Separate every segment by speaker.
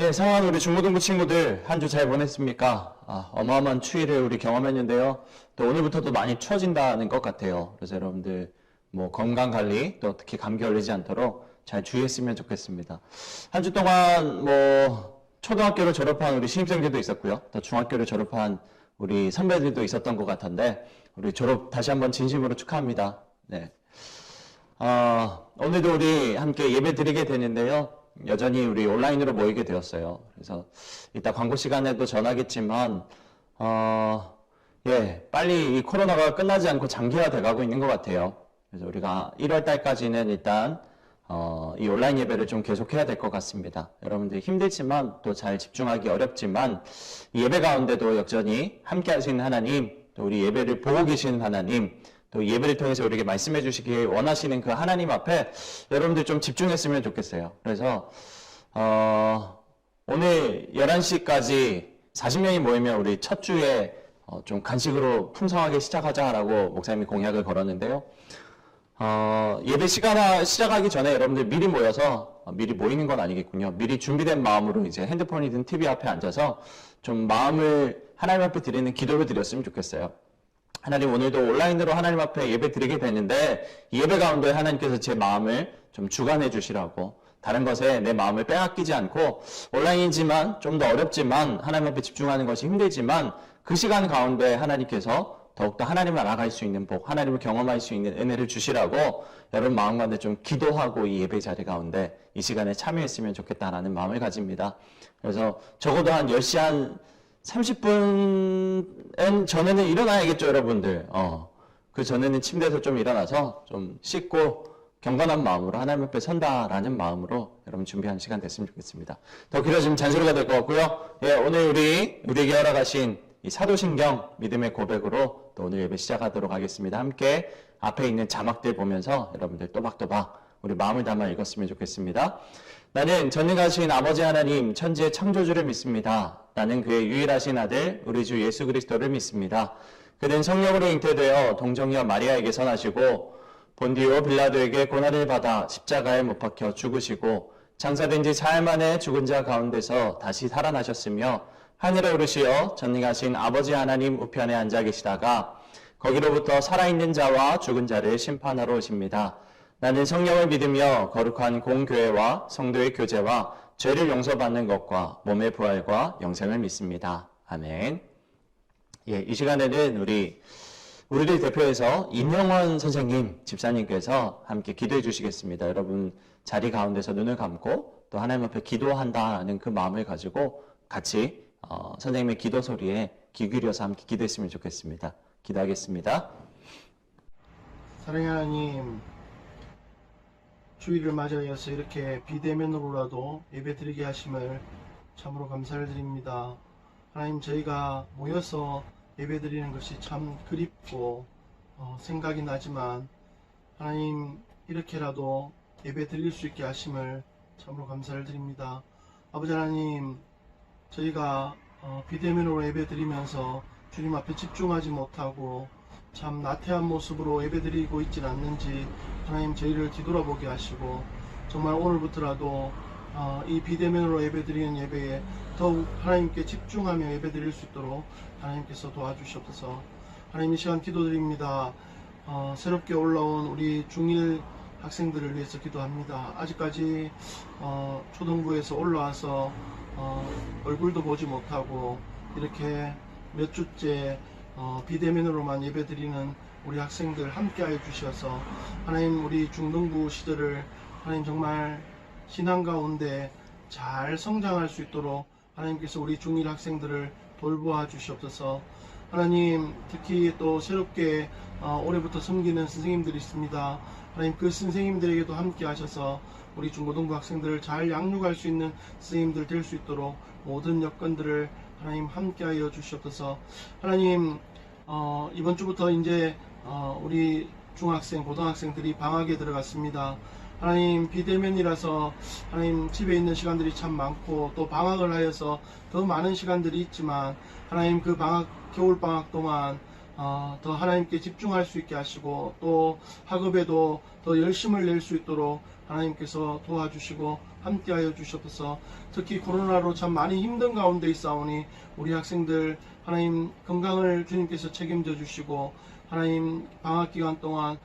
Speaker 1: 예, 상황 우리 중고등부 친구들 한 주 잘 보냈습니까? 어마어마한 추위를 우리 경험했는데요. 또 오늘부터도 많이 추워진다는 것 같아요. 그래서 여러분들 뭐 건강 관리 또 특히 감기 걸리지 않도록 잘 주의했으면 좋겠습니다. 한 주 동안 뭐 초등학교를 졸업한 우리 신입생들도 있었고요. 또 중학교를 졸업한 우리 선배들도 있었던 것 같은데 우리 졸업 다시 한번 진심으로 축하합니다. 네. 오늘도 우리 함께 예배 드리게 되는데요. 여전히 우리 온라인으로 모이게 되었어요. 그래서 이따 광고 시간에도 전하겠지만, 빨리 이 코로나가 끝나지 않고 장기화돼 가고 있는 것 같아요. 그래서 우리가 1월 달까지는 일단, 이 온라인 예배를 좀 계속해야 될 것 같습니다. 여러분들 힘들지만 또 잘 집중하기 어렵지만, 이 예배 가운데도 여전히 함께 하시는 하나님, 또 우리 예배를 보고 계시는 하나님, 또 예배를 통해서 우리에게 말씀해 주시길 원하시는 그 하나님 앞에 여러분들 좀 집중했으면 좋겠어요. 그래서 오늘 11시까지 40명이 모이면 우리 첫 주에 좀 간식으로 풍성하게 시작하자라고 목사님이 공약을 걸었는데요. 예배 시작하기 전에 여러분들 미리 모여서 미리 모이는 건 아니겠군요. 미리 준비된 마음으로 이제 핸드폰이든 TV 앞에 앉아서 좀 마음을 하나님 앞에 드리는 기도를 드렸으면 좋겠어요. 하나님, 오늘도 온라인으로 하나님 앞에 예배 드리게 되는데 이 예배 가운데 하나님께서 제 마음을 좀 주관해 주시라고, 다른 것에 내 마음을 빼앗기지 않고 온라인이지만 좀 더 어렵지만 하나님 앞에 집중하는 것이 힘들지만 그 시간 가운데 하나님께서 더욱더 하나님을 알아갈 수 있는 복, 하나님을 경험할 수 있는 은혜를 주시라고 여러분 마음 가운데 좀 기도하고 이 예배 자리 가운데 이 시간에 참여했으면 좋겠다라는 마음을 가집니다. 그래서 적어도 한 10시 한 30분 전에는 일어나야겠죠, 여러분들. 그 전에는 침대에서 좀 일어나서 좀 씻고 경건한 마음으로 하나님 앞에 선다라는 마음으로 여러분 준비한 시간 됐으면 좋겠습니다. 더 길어지면 잔소리가 될 것 같고요. 예, 오늘 우리에게 허락하신 이 사도신경 믿음의 고백으로 또 오늘 예배 시작하도록 하겠습니다. 함께 앞에 있는 자막들 보면서 여러분들 또박또박 우리 마음을 담아 읽었으면 좋겠습니다. 나는 전능하신 아버지 하나님 천지의 창조주를 믿습니다. 나는 그의 유일하신 아들 우리 주 예수 그리스도를 믿습니다. 그는 성령으로 잉태되어 동정녀 마리아에게서 나시고 본디오 빌라도에게 고난을 받아 십자가에 못 박혀 죽으시고 장사된 지 사흘 만에 죽은 자 가운데서 다시 살아나셨으며 하늘에 오르시어 전능하신 아버지 하나님 우편에 앉아 계시다가 거기로부터 살아있는 자와 죽은 자를 심판하러 오십니다. 나는 성령을 믿으며 거룩한 공교회와 성도의 교제와 죄를 용서받는 것과 몸의 부활과 영생을 믿습니다. 아멘. 예, 이 시간에는 우리를 대표해서 임영원 선생님, 집사님께서 함께 기도해 주시겠습니다. 여러분 자리 가운데서 눈을 감고 또 하나님 앞에 기도한다는 그 마음을 가지고 같이 선생님의 기도 소리에 귀 기울여서 함께 기도했으면 좋겠습니다. 기도하겠습니다.
Speaker 2: 사랑의 하나님, 주일을 맞이하여서 이렇게 비대면으로라도 예배드리게 하심을 참으로 감사를 드립니다. 하나님, 저희가 모여서 예배드리는 것이 참 그립고 생각이 나지만 하나님, 이렇게라도 예배드릴 수 있게 하심을 참으로 감사를 드립니다. 아버지 하나님, 저희가 비대면으로 예배드리면서 주님 앞에 집중하지 못하고 참 나태한 모습으로 예배드리고 있지는 않는지 하나님, 저희를 뒤돌아보게 하시고 정말 오늘부터라도 이 비대면으로 예배드리는 예배에 더욱 하나님께 집중하며 예배드릴 수 있도록 하나님께서 도와주시옵소서. 하나님, 이 시간 기도드립니다. 새롭게 올라온 우리 중1 학생들을 위해서 기도합니다. 아직까지 초등부에서 올라와서 얼굴도 보지 못하고 이렇게 몇 주째 비대면으로만 예배드리는 우리 학생들 함께하여 주셔서 하나님, 우리 중등부 시절을 하나님 정말 신앙 가운데 잘 성장할 수 있도록 하나님께서 우리 중1 학생들을 돌보아 주시옵소서. 하나님, 특히 또 새롭게 올해부터 섬기는 선생님들이 있습니다. 하나님, 그 선생님들에게도 함께 하셔서 우리 중고등부 학생들을 잘 양육할 수 있는 선생님들 될 수 있도록 모든 여건들을 하나님 함께하여 주시옵소서. 하나님, 이번 주부터 이제 우리 중학생, 고등학생들이 방학에 들어갔습니다. 하나님, 비대면이라서 하나님 집에 있는 시간들이 참 많고 또 방학을 하여서 더 많은 시간들이 있지만 하나님, 그 방학, 겨울방학 동안 더 하나님께 집중할 수 있게 하시고 또 학업에도 더 열심을 낼 수 있도록 하나님께서 도와주시고 함께하여 주시옵소서. 특히 코로나로 참 많이 힘든 가운데 있사오니 우리 학생들 하나님 건강을 주님께서 책임져 주시고 하나님 방학 기간 동안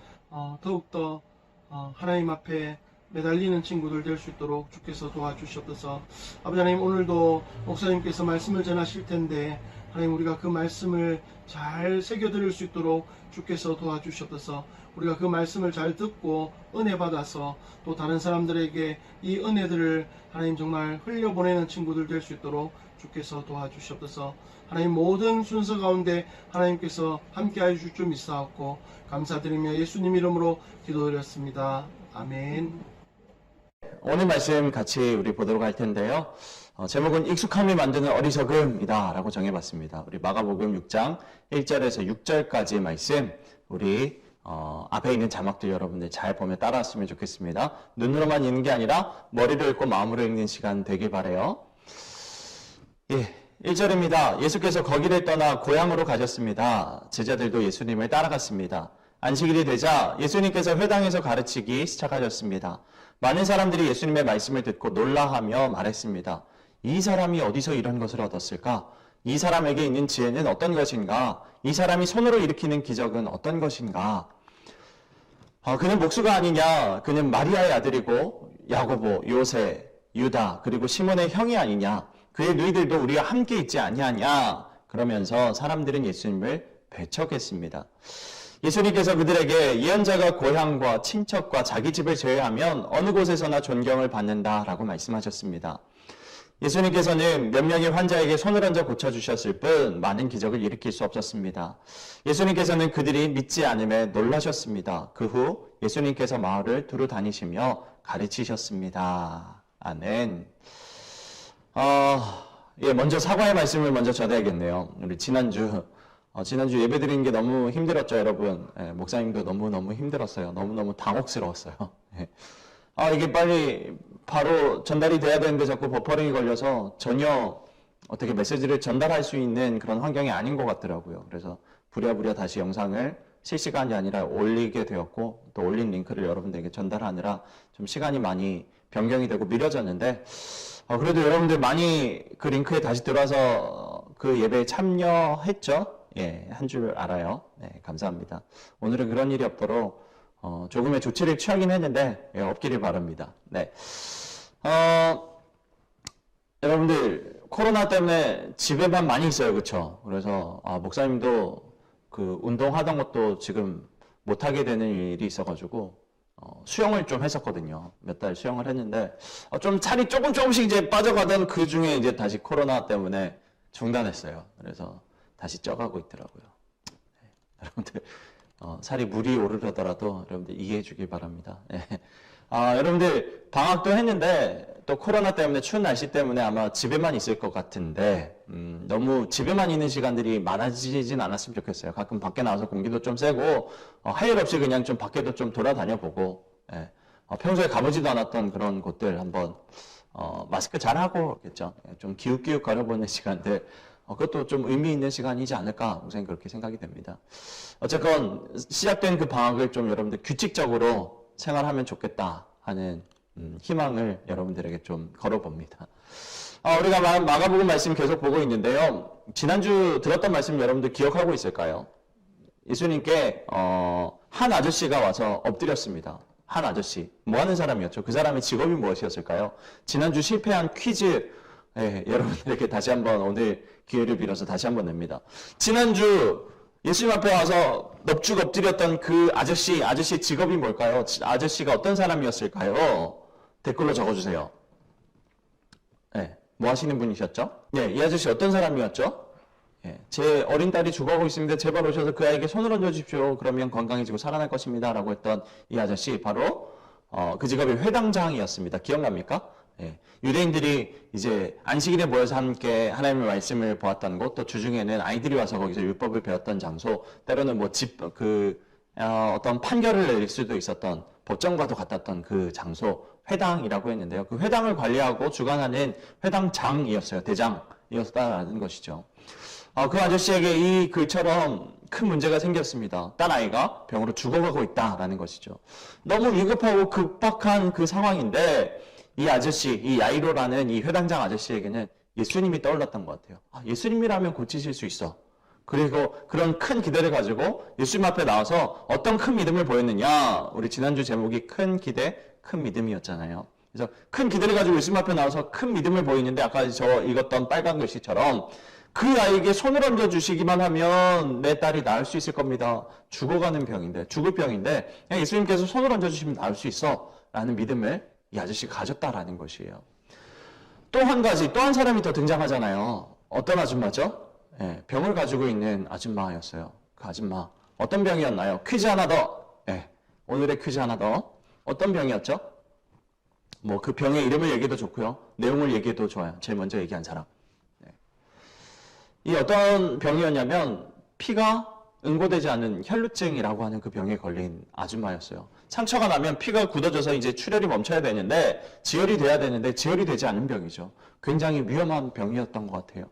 Speaker 2: 더욱더 하나님 앞에 매달리는 친구들 될 수 있도록 주께서 도와주시옵소서. 아버지 하나님, 오늘도 목사님께서 말씀을 전하실 텐데 하나님, 우리가 그 말씀을 잘 새겨들을 수 있도록 주께서 도와주시옵소서. 우리가 그 말씀을 잘 듣고 은혜 받아서 또 다른 사람들에게 이 은혜들을 하나님 정말 흘려보내는 친구들 될 수 있도록 주께서 도와주시옵소서. 하나님, 모든 순서 가운데 하나님께서 함께하여 주실 줄 믿사옵고 감사드리며 예수님 이름으로 기도드렸습니다. 아멘.
Speaker 1: 오늘 말씀 같이 우리 보도록 할 텐데요. 제목은 익숙함이 만드는 어리석음이다 라고 정해봤습니다. 우리 마가복음 6장 1절에서 6절까지의 말씀, 우리 앞에 있는 자막들 여러분들 잘 보며 따라왔으면 좋겠습니다. 눈으로만 읽는 게 아니라 머리로 읽고 마음으로 읽는 시간 되길 바라요. 예, 1절입니다. 예수께서 거기를 떠나 고향으로 가셨습니다. 제자들도 예수님을 따라갔습니다. 안식일이 되자 예수님께서 회당에서 가르치기 시작하셨습니다. 많은 사람들이 예수님의 말씀을 듣고 놀라하며 말했습니다. 이 사람이 어디서 이런 것을 얻었을까? 이 사람에게 있는 지혜는 어떤 것인가? 이 사람이 손으로 일으키는 기적은 어떤 것인가? 그는 목수가 아니냐? 그는 마리아의 아들이고 야고보, 요새, 유다, 그리고 시몬의 형이 아니냐? 그의 누이들도 우리와 함께 있지 아니하냐? 그러면서 사람들은 예수님을 배척했습니다. 예수님께서 그들에게 예언자가 고향과 친척과 자기 집을 제외하면 어느 곳에서나 존경을 받는다라고 말씀하셨습니다. 예수님께서는 몇 명의 환자에게 손을 얹어 고쳐주셨을 뿐 많은 기적을 일으킬 수 없었습니다. 예수님께서는 그들이 믿지 않음에 놀라셨습니다. 그 후 예수님께서 마을을 두루 다니시며 가르치셨습니다. 아멘. 먼저 사과의 말씀을 먼저 전해야겠네요. 우리 지난주 예배 드리는 게 너무 힘들었죠, 여러분. 목사님도 너무너무 힘들었어요. 너무너무 당혹스러웠어요. 이게 빨리 바로 전달이 돼야 되는데 자꾸 버퍼링이 걸려서 전혀 어떻게 메시지를 전달할 수 있는 그런 환경이 아닌 것 같더라고요. 그래서 부랴부랴 다시 영상을 실시간이 아니라 올리게 되었고, 또 올린 링크를 여러분들에게 전달하느라 좀 시간이 많이 변경이 되고 미뤄졌는데, 그래도 여러분들 많이 그 링크에 다시 들어와서 그 예배에 참여했죠? 예, 한 줄 알아요. 네, 감사합니다. 오늘은 그런 일이 없도록 조금의 조치를 취하긴 했는데 없기를 바랍니다. 네, 여러분들 코로나 때문에 집에만 많이 있어요, 그렇죠? 그래서 목사님도 그 운동하던 것도 지금 못하게 되는 일이 있어가지고 수영을 좀 했었거든요. 몇 달 수영을 했는데 좀 살이 조금씩 이제 빠져가던 그 중에 이제 다시 코로나 때문에 중단했어요. 그래서 다시 쪄가고 있더라고요. 네, 여러분들 살이 물이 오르더라도 여러분들 이해해 주길 바랍니다. 네. 여러분들 방학도 했는데 또 코로나 때문에 추운 날씨 때문에 아마 집에만 있을 것 같은데 너무 집에만 있는 시간들이 많아지진 않았으면 좋겠어요. 가끔 밖에 나와서 공기도 좀 쐬고 할 일 없이 그냥 좀 밖에도 좀 돌아다녀 보고 평소에 가보지도 않았던 그런 곳들 한번 마스크 잘 하고 겠죠. 좀 기웃기웃 거려보는 시간들 그것도 좀 의미 있는 시간이지 않을까 우선 그렇게 생각이 됩니다. 어쨌건 시작된 그 방학을 좀 여러분들 규칙적으로 생활하면 좋겠다 하는 희망을 여러분들에게 좀 걸어봅니다. 우리가 마가복음 말씀 계속 보고 있는데요. 지난주 들었던 말씀 여러분들 기억하고 있을까요? 예수님께 한 아저씨가 와서 엎드렸습니다. 한 아저씨. 뭐 하는 사람이었죠? 그 사람의 직업이 무엇이었을까요? 지난주 실패한 퀴즈 여러분들에게 다시 한번 오늘 기회를 빌어서 다시 한번 냅니다. 지난주 예수님 앞에 와서 넙죽 엎드렸던 그 아저씨 직업이 뭘까요? 아저씨가 어떤 사람이었을까요? 댓글로 적어주세요. 뭐 하시는 분이셨죠? 이 아저씨 어떤 사람이었죠? 제 어린 딸이 죽어가고 있습니다. 제발 오셔서 그 아이에게 손을 얹어 주십시오. 그러면 건강해지고 살아날 것입니다. 라고 했던 이 아저씨 바로 그 직업이 회당장이었습니다. 기억납니까? 유대인들이 이제 안식일에 모여서 함께 하나님의 말씀을 보았던 곳, 또 주중에는 아이들이 와서 거기서 율법을 배웠던 장소, 때로는 뭐 어떤 판결을 내릴 수도 있었던 법정과도 같았던 그 장소, 회당이라고 했는데요. 그 회당을 관리하고 주관하는 회당장이었어요. 대장이었다라는 것이죠. 그 아저씨에게 이 글처럼 큰 문제가 생겼습니다. 딴 아이가 병으로 죽어가고 있다라는 것이죠. 너무 위급하고 급박한 그 상황인데 이 아저씨, 이 야이로라는 이 회당장 아저씨에게는 예수님이 떠올랐던 것 같아요. 예수님이라면 고치실 수 있어. 그리고 그런 큰 기대를 가지고 예수님 앞에 나와서 어떤 큰 믿음을 보였느냐. 우리 지난주 제목이 큰 기대, 큰 믿음이었잖아요. 그래서 큰 기대를 가지고 예수님 앞에 나와서 큰 믿음을 보이는데 아까 저 읽었던 빨간 글씨처럼 그 아이에게 손을 얹어 주시기만 하면 내 딸이 나을 수 있을 겁니다. 죽어가는 병인데, 죽을 병인데 그냥 예수님께서 손을 얹어 주시면 나을 수 있어 라는 믿음을 이 아저씨가 가졌다라는 것이에요. 또 한 가지, 또 한 사람이 더 등장하잖아요. 어떤 아줌마죠? 병을 가지고 있는 아줌마였어요. 그 아줌마 어떤 병이었나요? 퀴즈 하나 더. 오늘의 퀴즈 하나 더. 어떤 병이었죠? 뭐 그 병의 이름을 얘기해도 좋고요. 내용을 얘기해도 좋아요. 제일 먼저 얘기한 사람. 이 어떤 병이었냐면 피가 응고되지 않는 혈루증이라고 하는 그 병에 걸린 아줌마였어요. 상처가 나면 피가 굳어져서 이제 출혈이 멈춰야 되는데 지혈이 돼야 되는데 지혈이 되지 않는 병이죠. 굉장히 위험한 병이었던 것 같아요.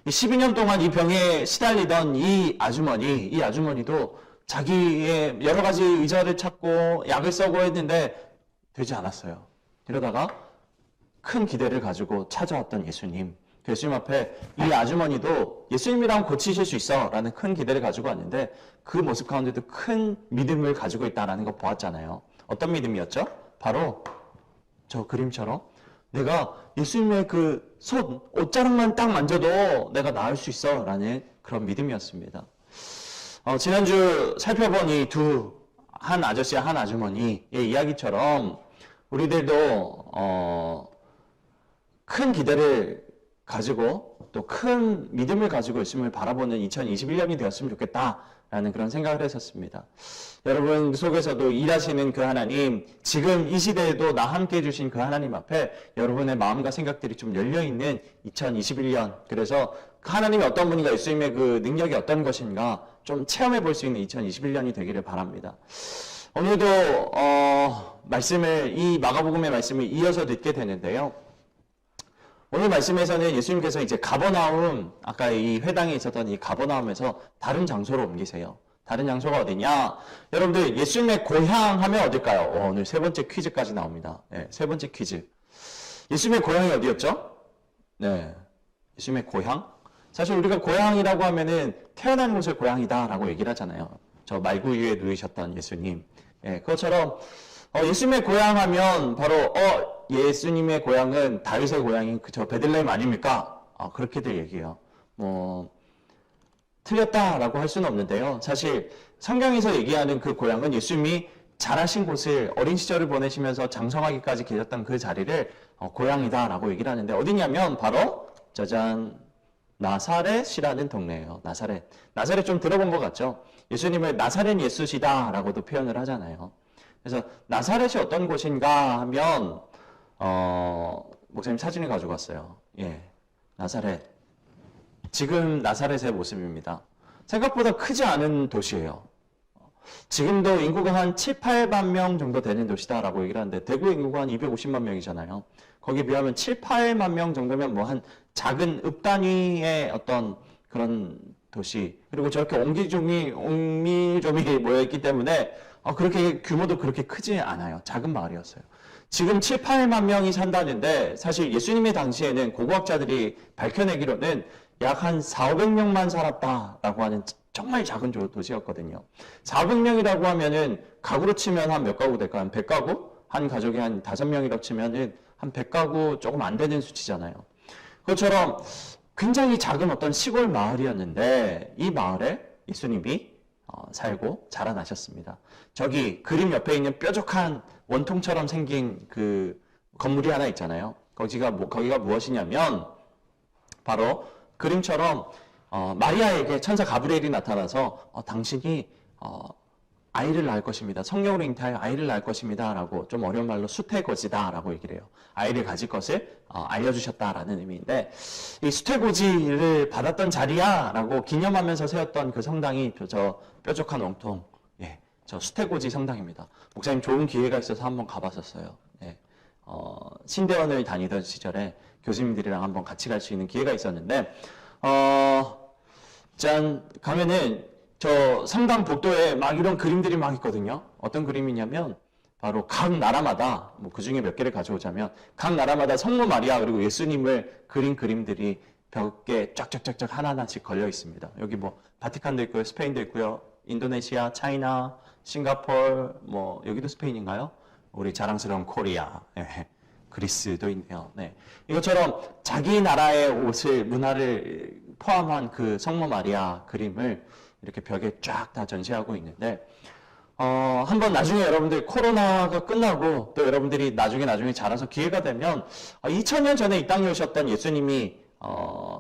Speaker 1: 12년 동안 이 병에 시달리던 이 아주머니도 자기의 여러 가지 의사를 찾고 약을 써고 했는데 되지 않았어요. 이러다가 큰 기대를 가지고 찾아왔던 예수님. 예수님 앞에 이 아주머니도 예수님이랑 고치실 수 있어 라는 큰 기대를 가지고 왔는데 그 모습 가운데도 큰 믿음을 가지고 있다는 거 보았잖아요. 어떤 믿음이었죠? 바로 저 그림처럼 내가 예수님의 그 손, 옷자락만 딱 만져도 내가 나을 수 있어 라는 그런 믿음이었습니다. 지난주 살펴본 이 한 아저씨와 한 아주머니의 이야기처럼 우리들도 큰 기대를 가지고 또 큰 믿음을 가지고 예수님을 바라보는 2021년이 되었으면 좋겠다라는 그런 생각을 했었습니다. 여러분 속에서도 일하시는 그 하나님, 지금 이 시대에도 나 함께 해주신 그 하나님 앞에 여러분의 마음과 생각들이 좀 열려있는 2021년, 그래서 하나님이 어떤 분인가, 예수님의 그 능력이 어떤 것인가 좀 체험해 볼 수 있는 2021년이 되기를 바랍니다. 오늘도 이 마가복음의 말씀을 이어서 듣게 되는데요. 오늘 말씀에서는 예수님께서 이제 가버나움, 아까 이 회당에 있었던 이 가버나움에서 다른 장소로 옮기세요. 다른 장소가 어디냐? 여러분들 예수님의 고향 하면 어딜까요? 오늘 세 번째 퀴즈까지 나옵니다. 세 번째 퀴즈. 예수님의 고향이 어디였죠? 예수님의 고향? 사실 우리가 고향이라고 하면은 태어난 곳을 고향이다라고 얘기를 하잖아요. 저 말구 위에 누이셨던 예수님. 그것처럼 예수님의 고향 하면 바로 예수님의 고향은 다윗의 고향인 저 베들레헴 아닙니까? 그렇게들 얘기해요. 틀렸다라고 할 수는 없는데요. 사실 성경에서 얘기하는 그 고향은 예수님이 자라신 곳을 어린 시절을 보내시면서 장성하기까지 계셨던 그 자리를 고향이다라고 얘기를 하는데 어디냐면 바로 짜잔 나사렛이라는 동네예요. 나사렛 좀 들어본 것 같죠? 예수님을 나사렛 예수시다라고도 표현을 하잖아요. 그래서 나사렛이 어떤 곳인가 하면 목사님 사진을 가지고 왔어요. 나사렛. 지금 나사렛의 모습입니다. 생각보다 크지 않은 도시예요. 지금도 인구가 한 7, 8만 명 정도 되는 도시다라고 얘기를 하는데 대구 인구가 한 250만 명이잖아요. 거기에 비하면 7, 8만 명 정도면 뭐 한 작은 읍 단위의 어떤 그런 도시. 그리고 저렇게 옹밀조밀 모여있기 때문에 그렇게 규모도 그렇게 크지 않아요. 작은 마을이었어요. 지금 7, 8만 명이 산다는데 사실 예수님의 당시에는 고고학자들이 밝혀내기로는 약 한 400명만 살았다라고 하는 정말 작은 도시였거든요. 400명이라고 하면은 가구로 치면 한 몇 가구 될까요? 한 100가구? 한 가족이 한 5명이라고 치면은 한 100가구 조금 안 되는 수치잖아요. 그것처럼 굉장히 작은 어떤 시골 마을이었는데 이 마을에 예수님이 살고 자라나셨습니다. 저기 그림 옆에 있는 뾰족한 원통처럼 생긴 그 건물이 하나 있잖아요. 거기가 무엇이냐면 바로 그림처럼 마리아에게 천사 가브리엘이 나타나서 당신이 아이를 낳을 것입니다. 성령으로 잉태하여 아이를 낳을 것입니다. 라고 좀 어려운 말로 수태고지다 라고 얘기를 해요. 아이를 가질 것을 알려주셨다라는 의미인데 이 수태고지를 받았던 자리야 라고 기념하면서 세웠던 그 성당이 저 뾰족한 원통, 저 수태고지 성당입니다. 목사님 좋은 기회가 있어서 한번 가봤었어요. 신대원을 다니던 시절에 교수님들이랑 한번 같이 갈 수 있는 기회가 있었는데 짠 가면은 저 성당 복도에 막 이런 그림들이 막 있거든요. 어떤 그림이냐면 바로 각 나라마다 뭐 그중에 몇 개를 가져오자면 각 나라마다 성모 마리아 그리고 예수님을 그린 그림들이 벽에 쫙쫙쫙쫙 하나하나씩 걸려 있습니다. 여기 뭐 바티칸도 있고요, 스페인도 있고요, 인도네시아, 차이나, 싱가포르, 뭐 여기도 스페인인가요? 우리 자랑스러운 코리아, 예, 그리스도 있네요. 네. 이것처럼 자기 나라의 옷을 문화를 포함한 그 성모 마리아 그림을 이렇게 벽에 쫙 다 전시하고 있는데 한번 나중에 여러분들 코로나가 끝나고 또 여러분들이 나중에 자라서 기회가 되면 2000년 전에 이 땅에 오셨던 예수님이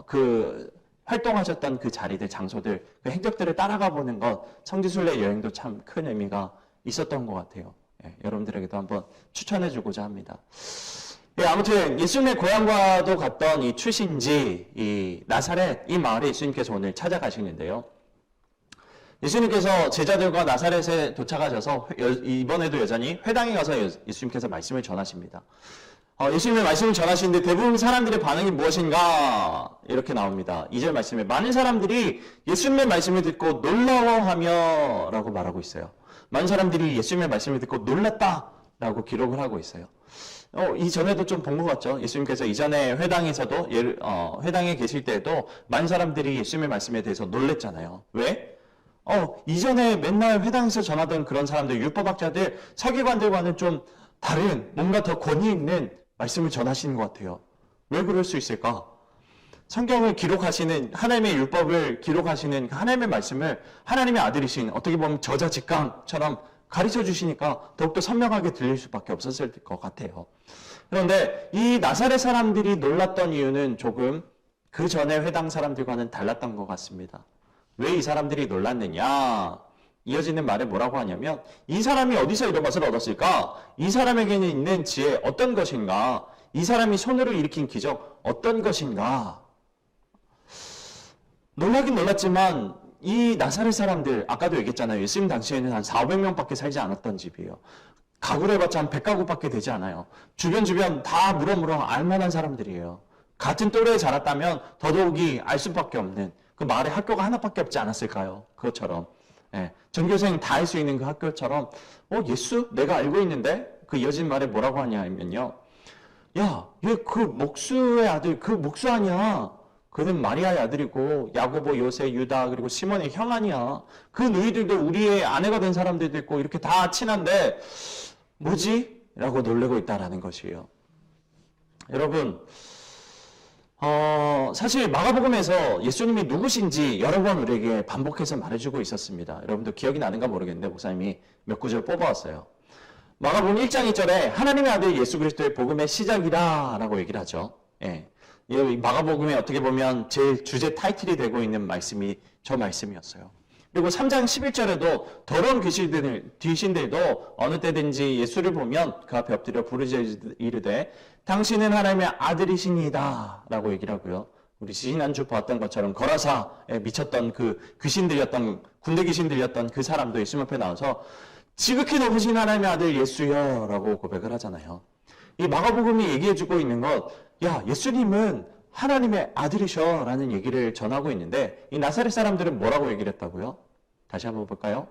Speaker 1: 그 활동하셨던 그 자리들, 장소들, 그 행적들을 따라가 보는 것, 성지순례 여행도 참 큰 의미가 있었던 것 같아요. 예, 여러분들에게도 한번 추천해주고자 합니다. 예, 아무튼 예수님의 고향과도 같던 이 출신지, 이 나사렛, 이 마을에 예수님께서 오늘 찾아가시는데요. 예수님께서 제자들과 나사렛에 도착하셔서 이번에도 여전히 회당에 가서 예수님께서 말씀을 전하십니다. 예수님의 말씀을 전하시는데 대부분 사람들의 반응이 무엇인가 이렇게 나옵니다. 2절 말씀에 많은 사람들이 예수님의 말씀을 듣고 놀라워하며 라고 말하고 있어요. 많은 사람들이 예수님의 말씀을 듣고 놀랐다 라고 기록을 하고 있어요. 이전에도 좀 본 것 같죠. 예수님께서 이전에 회당에서도 회당에 계실 때에도 많은 사람들이 예수님의 말씀에 대해서 놀랬잖아요. 왜? 이전에 맨날 회당에서 전하던 그런 사람들, 율법학자들, 서기관들과는 좀 다른 뭔가 더 권위 있는 말씀을 전하시는 것 같아요. 왜 그럴 수 있을까? 성경을 기록하시는, 하나님의 율법을 기록하시는 하나님의 말씀을 하나님의 아들이신 어떻게 보면 저자 직강처럼 가르쳐 주시니까 더욱더 선명하게 들릴 수밖에 없었을 것 같아요. 그런데 이 나사렛 사람들이 놀랐던 이유는 조금 그 전에 회당 사람들과는 달랐던 것 같습니다. 왜 이 사람들이 놀랐느냐? 이어지는 말에 뭐라고 하냐면 이 사람이 어디서 이런 것을 얻었을까? 이 사람에게는 있는 지혜 어떤 것인가? 이 사람이 손으로 일으킨 기적 어떤 것인가? 놀라긴 놀랐지만 이 나사렛 사람들 아까도 얘기했잖아요. 예수님 당시에는 한 400명밖에 살지 않았던 집이에요. 가구를 해봤자 한 100가구밖에 되지 않아요. 주변 다 물어물어 알만한 사람들이에요. 같은 또래에 자랐다면 더더욱이 알 수밖에 없는 그 마을에 학교가 하나밖에 없지 않았을까요? 그것처럼. 예, 전교생 다 할 수 있는 그 학교처럼 예수? 내가 알고 있는데? 그 이어진 말에 뭐라고 하냐면요. 야, 얘 그 목수의 아들, 그 목수 아니야. 그는 마리아의 아들이고 야고보, 요새, 유다 그리고 시몬의 형 아니야. 그 너희들도 우리의 아내가 된 사람들도 있고 이렇게 다 친한데 뭐지? 라고 놀래고 있다라는 것이에요. 여러분 사실 마가복음에서 예수님이 누구신지 여러 번 우리에게 반복해서 말해주고 있었습니다. 여러분도 기억이 나는가 모르겠는데 목사님이 몇 구절 뽑아왔어요. 마가복음 1장 2절에 하나님의 아들 예수 그리스도의 복음의 시작이라 라고 얘기를 하죠. 예. 이 마가복음에 어떻게 보면 제일 주제 타이틀이 되고 있는 말씀이 저 말씀이었어요. 그리고 3장 11절에도 더러운 귀신들도 어느 때든지 예수를 보면 그 앞에 엎드려 부르짖어 이르되 당신은 하나님의 아들이시니다 라고 얘기를 하고요. 우리 지난주 봤던 것처럼 거라사에 미쳤던 그 귀신들이었던 군대 귀신들이었던 그 사람도 예수님 앞에 나와서 지극히 높으신 하나님의 아들 예수여 라고 고백을 하잖아요. 이 마가복음이 얘기해주고 있는 것, 야 예수님은 하나님의 아들이셔 라는 얘기를 전하고 있는데 이 나사렛 사람들은 뭐라고 얘기를 했다고요? 다시 한번 볼까요?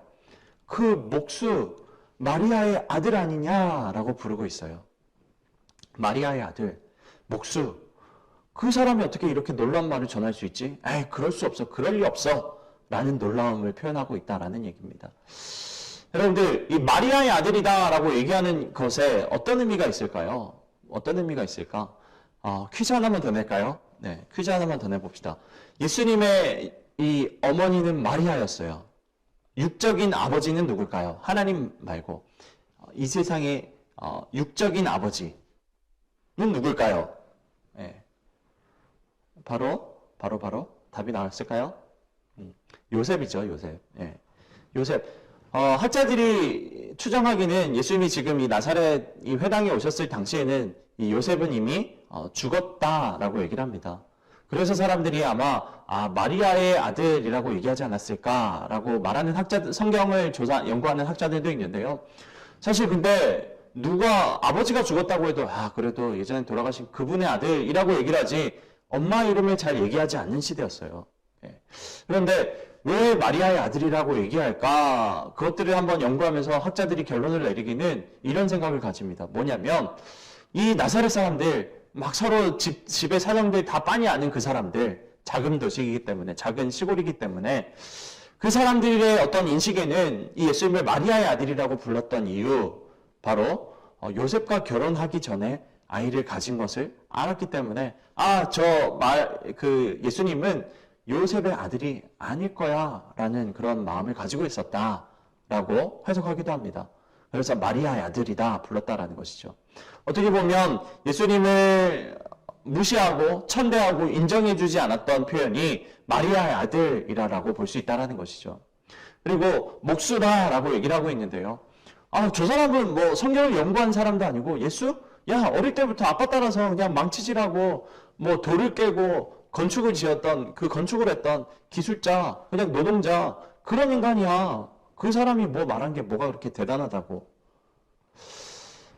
Speaker 1: 그 목수 마리아의 아들 아니냐라고 부르고 있어요. 마리아의 아들, 목수. 그 사람이 어떻게 이렇게 놀라운 말을 전할 수 있지? 에이, 그럴 수 없어. 그럴 리 없어. 라는 놀라움을 표현하고 있다라는 얘기입니다. 여러분들, 이 마리아의 아들이다라고 얘기하는 것에 어떤 의미가 있을까요? 어떤 의미가 있을까? 퀴즈 하나만 더 낼까요? 네, 퀴즈 하나만 더 내봅시다. 예수님의 이 어머니는 마리아였어요. 육적인 아버지는 누굴까요? 하나님 말고. 이 세상의 육적인 아버지는 누굴까요? 네. 바로 답이 나왔을까요? 요셉이죠, 요셉. 네. 요셉. 학자들이 추정하기는 예수님이 지금 이 나사렛 이 회당에 오셨을 당시에는 이 요셉은 이미 죽었다라고 얘기를 합니다. 그래서 사람들이 아마 마리아의 아들이라고 얘기하지 않았을까라고 말하는 성경을 연구하는 학자들도 있는데요. 사실 근데 누가 아버지가 죽었다고 해도 그래도 예전에 돌아가신 그분의 아들이라고 얘기를 하지 엄마 이름을 잘 얘기하지 않는 시대였어요. 예. 그런데 왜 마리아의 아들이라고 얘기할까? 그것들을 한번 연구하면서 학자들이 결론을 내리기는 이런 생각을 가집니다. 뭐냐면 이 나사렛 사람들 막 서로 집의 사정들 다 빤히 아는 그 사람들, 작은 도시이기 때문에, 작은 시골이기 때문에 그 사람들의 어떤 인식에는 이 예수님을 마리아의 아들이라고 불렀던 이유, 바로 요셉과 결혼하기 전에 아이를 가진 것을 알았기 때문에, 예수님은 요셉의 아들이 아닐 거야 라는 그런 마음을 가지고 있었다라고 해석하기도 합니다. 그래서 마리아의 아들이다 불렀다라는 것이죠. 어떻게 보면 예수님을 무시하고 천대하고 인정해주지 않았던 표현이 마리아의 아들이라고 볼 수 있다는 것이죠. 그리고 목수다라고 얘기를 하고 있는데요. 저 사람은 뭐 성경을 연구한 사람도 아니고 예수? 야, 어릴 때부터 아빠 따라서 그냥 망치질하고 뭐 돌을 깨고 건축을 지었던, 그 건축을 했던 기술자, 그냥 노동자, 그런 인간이야. 그 사람이 뭐 말한 게 뭐가 그렇게 대단하다고.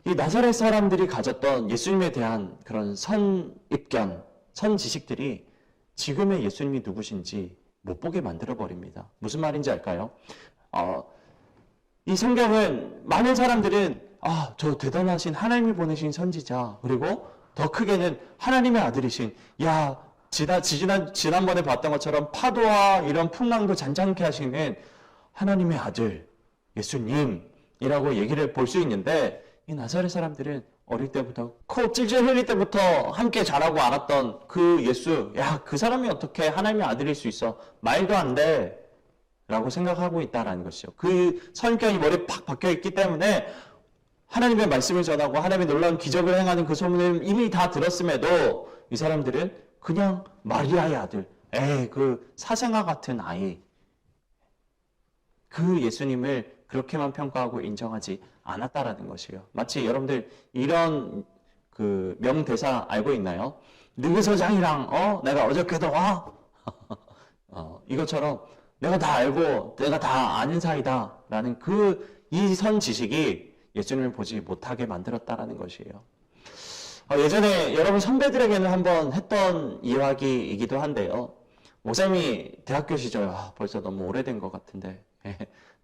Speaker 1: 이 나사렛 사람들이 가졌던 예수님에 대한 그런 선입견, 선지식들이 지금의 예수님이 누구신지 못 보게 만들어버립니다. 무슨 말인지 알까요? 이 성경은 많은 사람들은 저 대단하신 하나님이 보내신 선지자, 그리고 더 크게는 하나님의 아들이신, 지난번에 봤던 것처럼 파도와 이런 풍랑도 잔잔케 하시는 하나님의 아들, 예수님이라고 얘기를 볼 수 있는데, 이 나사렛 사람들은 어릴 때부터 코 찔찔 흘릴 때부터 함께 자라고 알았던 그 예수, 그 사람이 어떻게 하나님의 아들일 수 있어? 말도 안 돼. 라고 생각하고 있다라는 것이죠. 그 선입견이 머리에 팍 박혀 있기 때문에 하나님의 말씀을 전하고 하나님의 놀라운 기적을 행하는 그 소문을 이미 다 들었음에도 이 사람들은 그냥 마리아의 아들, 그 사생아 같은 아이, 그 예수님을 그렇게만 평가하고 인정하지 않았다라는 것이에요. 마치 여러분들 이런 그 명대사 알고 있나요? 느그 서장이랑 내가 어저께도 와 이것처럼 내가 다 알고 내가 다 아는 사이다 라는 이 선지식이 예수님을 보지 못하게 만들었다라는 것이에요. 예전에 여러분 선배들에게는 한번 했던 이야기이기도 한데요. 목사님이 대학교 시절, 벌써 너무 오래된 것 같은데,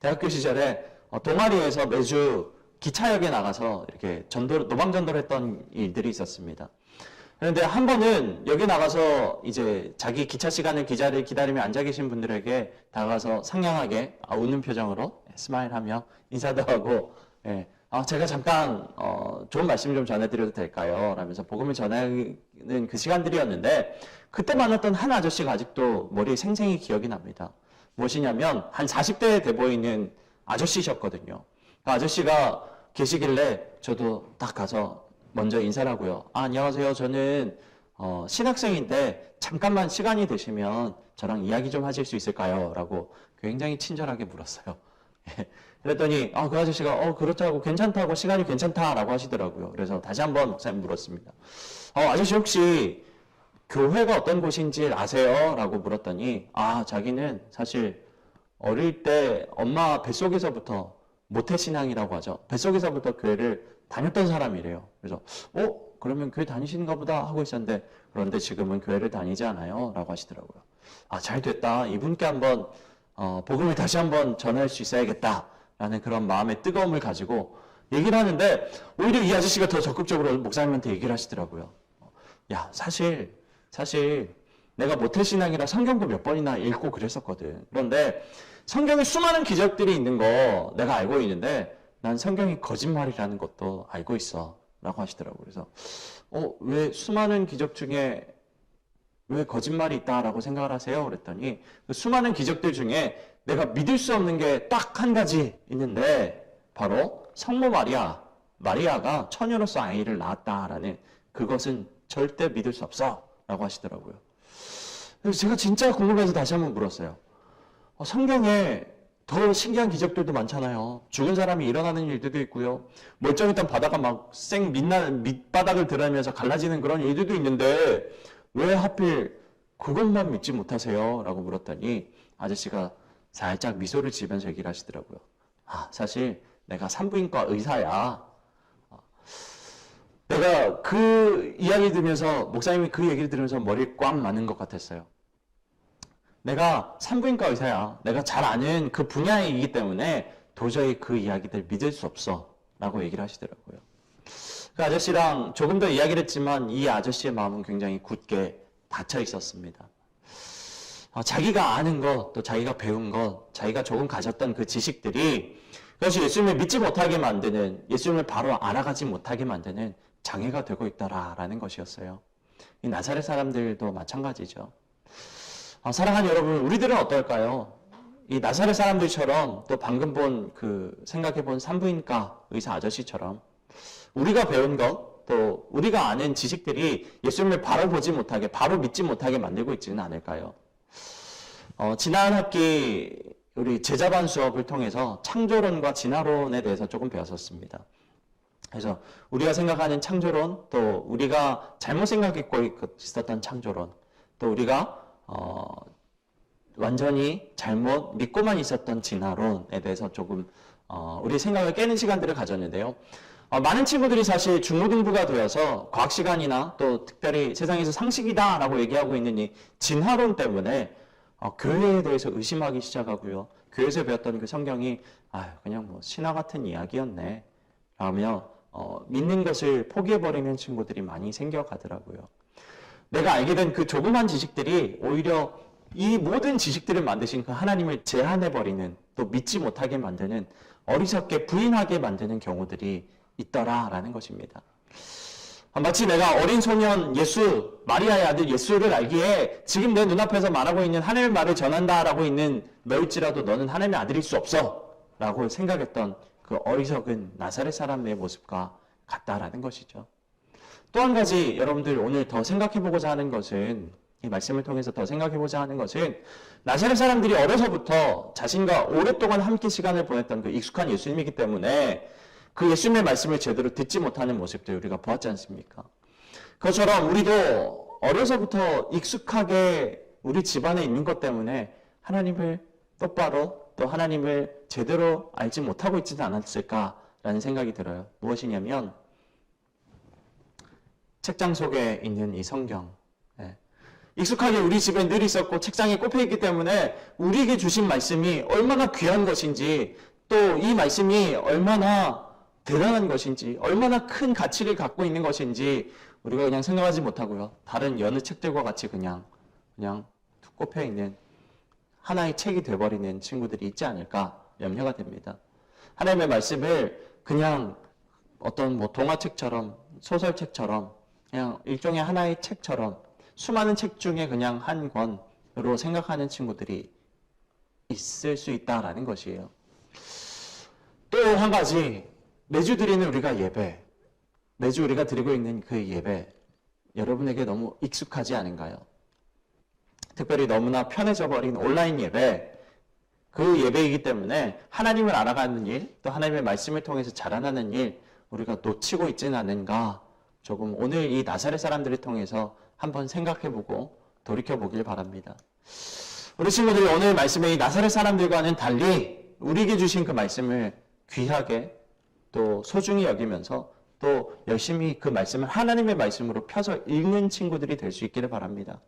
Speaker 1: 대학교 시절에 동아리에서 매주 기차역에 나가서 이렇게 노방전도를 했던 일들이 있었습니다. 그런데 한 번은 여기 나가서 이제 자기 기차 시간을 기다리며 앉아 계신 분들에게 다가가서 상냥하게 웃는 표정으로 스마일하며 인사도 하고, 제가 잠깐 좋은 말씀 좀 전해드려도 될까요? 라면서 복음을 전하는 그 시간들이었는데, 그때 만났던 한 아저씨가 아직도 머리에 생생히 기억이 납니다. 무엇이냐면 한 40대에 돼 보이는 아저씨셨거든요. 그 아저씨가 계시길래 저도 딱 가서 먼저 인사를 하고요. 안녕하세요. 저는 신학생인데 잠깐만 시간이 되시면 저랑 이야기 좀 하실 수 있을까요? 라고 굉장히 친절하게 물었어요. 그랬더니 그 아저씨가 그렇다고 괜찮다고 시간이 괜찮다라고 하시더라고요. 그래서 다시 한번 목사님 물었습니다. 아저씨 혹시 교회가 어떤 곳인지 아세요? 라고 물었더니 자기는 사실 어릴 때 엄마 뱃속에서부터 모태신앙이라고 하죠. 뱃속에서부터 교회를 다녔던 사람이래요. 그래서 그러면 교회 다니시는가 보다 하고 있었는데, 그런데 지금은 교회를 다니지 않아요? 라고 하시더라고요. 잘 됐다. 이분께 한번 복음을 다시 한번 전할 수 있어야겠다 라는 그런 마음의 뜨거움을 가지고 얘기를 하는데, 오히려 이 아저씨가 더 적극적으로 목사님한테 얘기를 하시더라고요. 사실 내가 모태신앙이라 성경도 몇 번이나 읽고 그랬었거든. 그런데 성경에 수많은 기적들이 있는 거 내가 알고 있는데 난 성경이 거짓말이라는 것도 알고 있어 라고 하시더라고요. 그래서 왜 수많은 기적 중에 왜 거짓말이 있다라고 생각을 하세요? 그랬더니 그 수많은 기적들 중에 내가 믿을 수 없는 게 딱 한 가지 있는데, 바로 성모 마리아가 처녀로서 아이를 낳았다라는 그것은 절대 믿을 수 없어 라고 하시더라고요. 그래서 제가 진짜 궁금해서 다시 한번 물었어요. 성경에 더 신기한 기적들도 많잖아요. 죽은 사람이 일어나는 일들도 있고요. 멀쩡했던 바다가 막 밑바닥을 드러내면서 갈라지는 그런 일들도 있는데 왜 하필 그것만 믿지 못하세요? 라고 물었더니 아저씨가 살짝 미소를 지으면서 얘기를 하시더라고요. 사실 내가 산부인과 의사야. 내가 그 이야기 들으면서, 목사님이 그 얘기를 들으면서 머리에 꽉 맞는 것 같았어요. 내가 산부인과 의사야. 내가 잘 아는 그 분야이기 때문에 도저히 그 이야기들 믿을 수 없어. 라고 얘기를 하시더라고요. 그 아저씨랑 조금 더 이야기를 했지만 이 아저씨의 마음은 굉장히 굳게 닫혀 있었습니다. 자기가 아는 것, 또 자기가 배운 것, 자기가 조금 가졌던 그 지식들이 그것이 예수님을 믿지 못하게 만드는, 예수님을 바로 알아가지 못하게 만드는 장애가 되고 있다라는 것이었어요. 이 나사렛 사람들도 마찬가지죠. 사랑하는 여러분, 우리들은 어떨까요? 이 나사렛 사람들처럼 또 방금 생각해본 산부인과 의사 아저씨처럼 우리가 배운 것, 또 우리가 아는 지식들이 예수님을 바로 보지 못하게, 바로 믿지 못하게 만들고 있지는 않을까요? 지난 학기 우리 제자반 수업을 통해서 창조론과 진화론에 대해서 조금 배웠었습니다. 그래서 우리가 생각하는 창조론, 또 우리가 잘못 생각하고 있었던 창조론, 또 우리가 완전히 잘못 믿고만 있었던 진화론에 대해서 조금 우리 생각을 깨는 시간들을 가졌는데요. 많은 친구들이 사실 중고등부가 되어서 과학 시간이나 또 특별히 세상에서 상식이다라고 얘기하고 있는 이 진화론 때문에 교회에 대해서 의심하기 시작하고요. 교회에서 배웠던 그 성경이 그냥 뭐 신화 같은 이야기였네 라며 믿는 것을 포기해버리는 친구들이 많이 생겨가더라고요. 내가 알게 된 그 조그만 지식들이 오히려 이 모든 지식들을 만드신 그 하나님을 제한해버리는, 또 믿지 못하게 만드는, 어리석게 부인하게 만드는 경우들이 있더라라는 것입니다. 마치 내가 어린 소년 예수, 마리아의 아들 예수를 알기에 지금 내 눈앞에서 말하고 있는 하나님의 말을 전한다라고 있는 너일지라도 너는 하나님의 아들일 수 없어 라고 생각했던 그 어리석은 나사렛 사람의 모습과 같다라는 것이죠. 또 한 가지 여러분들 오늘 더 생각해보고자 하는 것은, 이 말씀을 통해서 더 생각해보자 하는 것은, 나사렛 사람들이 어려서부터 자신과 오랫동안 함께 시간을 보냈던 그 익숙한 예수님이기 때문에 그 예수님의 말씀을 제대로 듣지 못하는 모습들 우리가 보았지 않습니까? 그것처럼 우리도 어려서부터 익숙하게 우리 집안에 있는 것 때문에 하나님을 똑바로, 또 하나님을 제대로 알지 못하고 있지는 않았을까라는 생각이 들어요. 무엇이냐면 책장 속에 있는 이 성경, 익숙하게 우리 집에 늘 있었고 책장에 꼽혀있기 때문에 우리에게 주신 말씀이 얼마나 귀한 것인지, 또 이 말씀이 얼마나 대단한 것인지, 얼마나 큰 가치를 갖고 있는 것인지 우리가 그냥 생각하지 못하고요. 다른 여느 책들과 같이 그냥 툭 꼽혀있는 하나의 책이 돼버리는 친구들이 있지 않을까 염려가 됩니다. 하나님의 말씀을 그냥 어떤 동화책처럼, 소설책처럼, 그냥 일종의 하나의 책처럼 수많은 책 중에 그냥 한 권으로 생각하는 친구들이 있을 수 있다라는 것이에요. 또 한 가지, 매주 드리는 우리가 예배, 매주 우리가 드리고 있는 그 예배, 여러분에게 너무 익숙하지 않은가요? 특별히 너무나 편해져 버린 온라인 예배, 그 예배이기 때문에 하나님을 알아가는 일, 또 하나님의 말씀을 통해서 자라나는 일, 우리가 놓치고 있지는 않은가, 조금 오늘 이 나사렛 사람들을 통해서 한번 생각해보고 돌이켜보길 바랍니다. 우리 친구들이 오늘 말씀의 이 나사렛 사람들과는 달리 우리에게 주신 그 말씀을 귀하게 또 소중히 여기면서 또 열심히 그 말씀을 하나님의 말씀으로 펴서 읽는 친구들이 될 수 있기를 바랍니다.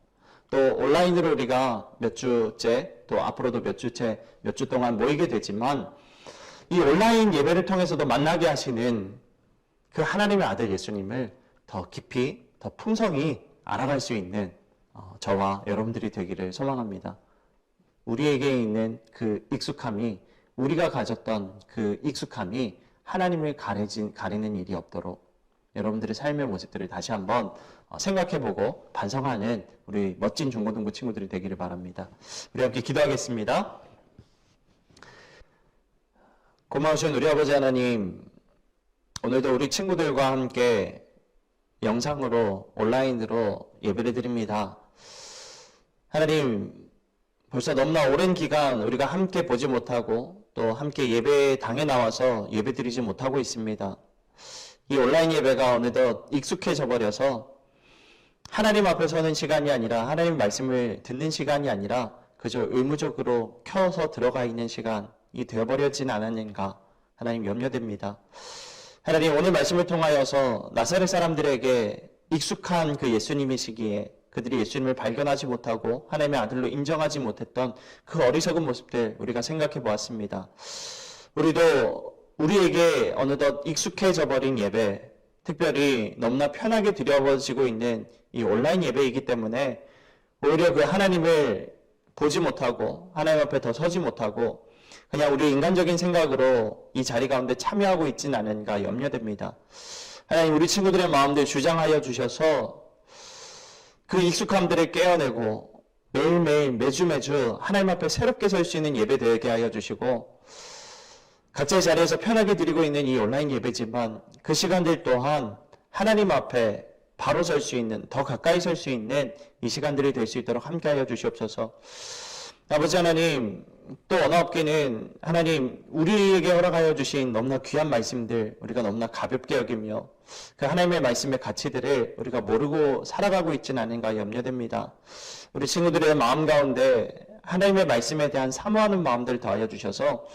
Speaker 1: 또 온라인으로 우리가 몇 주째, 또 앞으로도 몇 주 동안 모이게 되지만 이 온라인 예배를 통해서도 만나게 하시는 그 하나님의 아들 예수님을 더 깊이, 더 풍성히 알아갈 수 있는 저와 여러분들이 되기를 소망합니다. 우리에게 있는 그 익숙함이, 우리가 가졌던 그 익숙함이 하나님을 가리는 일이 없도록 여러분들의 삶의 모습들을 다시 한번 생각해보고 반성하는 우리 멋진 중고등부 친구들이 되기를 바랍니다. 우리 함께 기도하겠습니다. 고마우신 우리 아버지 하나님, 오늘도 우리 친구들과 함께 영상으로, 온라인으로 예배를 드립니다. 하나님, 벌써 너무나 오랜 기간 우리가 함께 보지 못하고 또 함께 예배당에 나와서 예배 드리지 못하고 있습니다. 이 온라인 예배가 어느덧 익숙해져 버려서 하나님 앞에 서는 시간이 아니라, 하나님 말씀을 듣는 시간이 아니라 그저 의무적으로 켜서 들어가 있는 시간이 되어버렸진 않았는가 하나님 염려됩니다. 하나님, 오늘 말씀을 통하여서 나사렛 사람들에게 익숙한 그 예수님이시기에 그들이 예수님을 발견하지 못하고 하나님의 아들로 인정하지 못했던 그 어리석은 모습들 우리가 생각해 보았습니다. 우리도 우리에게 어느덧 익숙해져 버린 예배, 특별히 너무나 편하게 드려지고 있는 이 온라인 예배이기 때문에 오히려 그 하나님을 보지 못하고 하나님 앞에 더 서지 못하고 그냥 우리 인간적인 생각으로 이 자리 가운데 참여하고 있지는 않은가 염려됩니다. 하나님 우리 친구들의 마음들 주장하여 주셔서 그 익숙함들을 깨어내고 매일매일 매주 하나님 앞에 새롭게 설 수 있는 예배 되게 하여 주시고 각자의 자리에서 편하게 드리고 있는 이 온라인 예배지만 그 시간들 또한 하나님 앞에 바로 설 수 있는, 더 가까이 설 수 있는 이 시간들이 될 수 있도록 함께 하여 주시옵소서. 아버지 하나님, 또 어느 없기는 하나님 우리에게 허락하여 주신 너무나 귀한 말씀들 우리가 너무나 가볍게 여기며 그 하나님의 말씀의 가치들을 우리가 모르고 살아가고 있지는 않은가 염려됩니다. 우리 친구들의 마음 가운데 하나님의 말씀에 대한 사모하는 마음들 더하여 주셔서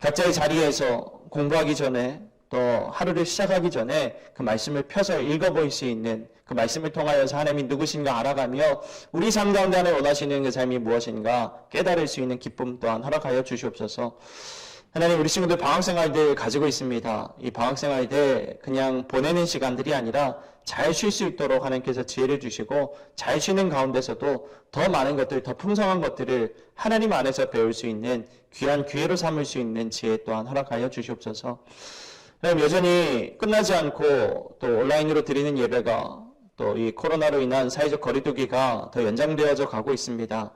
Speaker 1: 각자의 자리에서 공부하기 전에 또 하루를 시작하기 전에 그 말씀을 펴서 읽어볼 수 있는 그 말씀을 통하여서 하나님이 누구신가 알아가며 우리 삶 가운데 하나님 원하시는 그 삶이 무엇인가 깨달을 수 있는 기쁨 또한 허락하여 주시옵소서. 하나님 우리 친구들 방학생활들 가지고 있습니다. 이 방학생활들 그냥 보내는 시간들이 아니라 잘 쉴 수 있도록 하나님께서 지혜를 주시고 잘 쉬는 가운데서도 더 많은 것들, 더 풍성한 것들을 하나님 안에서 배울 수 있는 귀한 기회로 삼을 수 있는 지혜 또한 허락하여 주시옵소서. 하나님 여전히 끝나지 않고 또 온라인으로 드리는 예배가 또 이 코로나로 인한 사회적 거리두기가 더 연장되어져 가고 있습니다.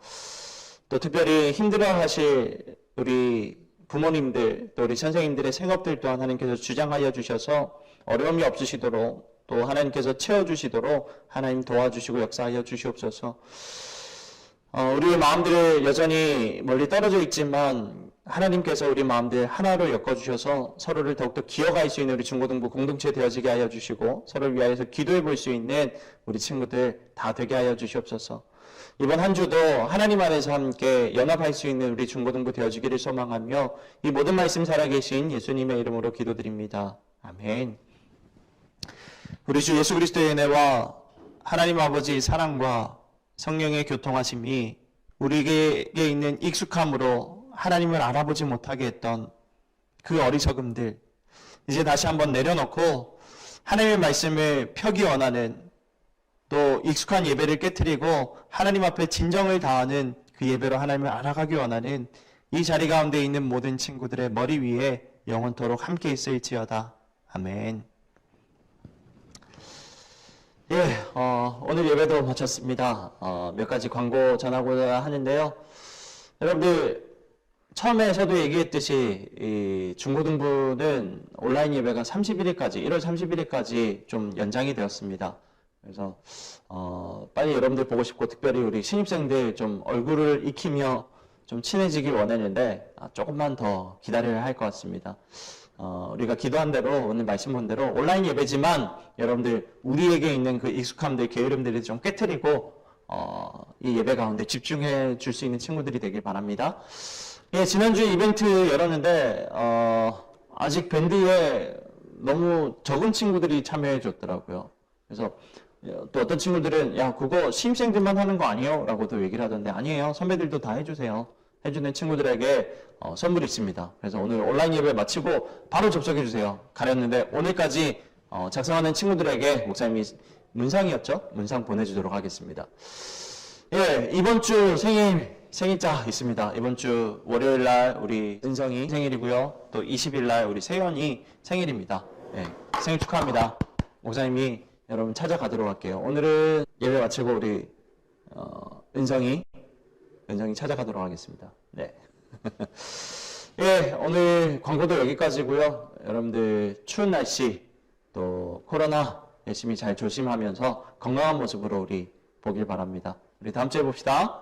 Speaker 1: 또 특별히 힘들어하실 우리 부모님들 또 우리 선생님들의 생업들 또한 하나님께서 주장하여 주셔서 어려움이 없으시도록 또 하나님께서 채워주시도록 하나님 도와주시고 역사하여 주시옵소서. 우리의 마음들을 여전히 멀리 떨어져 있지만 하나님께서 우리 마음들 하나로 엮어주셔서 서로를 더욱더 기어갈 수 있는 우리 중고등부 공동체 되어지게 하여 주시고 서로를 위하여서 기도해 볼 수 있는 우리 친구들 다 되게 하여 주시옵소서. 이번 한 주도 하나님 안에서 함께 연합할 수 있는 우리 중고등부 되어지기를 소망하며 이 모든 말씀 살아계신 예수님의 이름으로 기도드립니다. 아멘. 우리 주 예수 그리스도의 은혜와 하나님 아버지의 사랑과 성령의 교통하심이 우리에게 있는 익숙함으로 하나님을 알아보지 못하게 했던 그 어리석음들 이제 다시 한번 내려놓고 하나님의 말씀을 펴기 원하는 또 익숙한 예배를 깨트리고 하나님 앞에 진정을 다하는 그 예배로 하나님을 알아가기 원하는 이 자리 가운데 있는 모든 친구들의 머리 위에 영원토록 함께 있을지어다. 아멘. 오늘 예배도 마쳤습니다. 몇 가지 광고 전하고자 하는데요. 여러분들 처음에 저도 얘기했듯이 이 중고등부는 온라인 예배가 31일까지 1월 31일까지 좀 연장이 되었습니다. 그래서 빨리 여러분들 보고 싶고 특별히 우리 신입생들 좀 얼굴을 익히며 좀 친해지길 원했는데 조금만 더 기다려야 할 것 같습니다. 우리가 기도한 대로 오늘 말씀 본 대로 온라인 예배지만 여러분들 우리에게 있는 그 익숙함들 게으름들을 좀 깨트리고 이 예배 가운데 집중해 줄 수 있는 친구들이 되길 바랍니다. 예, 지난주에 이벤트 열었는데 아직 밴드에 너무 적은 친구들이 참여해 줬더라고요. 그래서 또 어떤 친구들은 야 그거 신입생들만 하는 거 아니에요? 라고도 얘기를 하던데 아니에요. 선배들도 다 해주세요. 해주는 친구들에게 선물이 있습니다. 그래서 오늘 온라인 예배 마치고 바로 접속해 주세요. 가렸는데 오늘까지 작성하는 친구들에게 목사님이 문상이었죠? 문상 보내주도록 하겠습니다. 예, 이번 주 생일자 있습니다. 이번 주 월요일 날 우리 은성이 생일이고요. 또 20일 날 우리 세연이 생일입니다. 예, 생일 축하합니다. 목사님이 여러분 찾아가도록 할게요. 오늘은 예배 마치고 우리 은성이 찾아가도록 하겠습니다. 네. 예, 오늘 광고도 여기까지고요. 여러분들 추운 날씨 또 코로나 열심히 잘 조심하면서 건강한 모습으로 우리 보길 바랍니다. 우리 다음 주에 봅시다.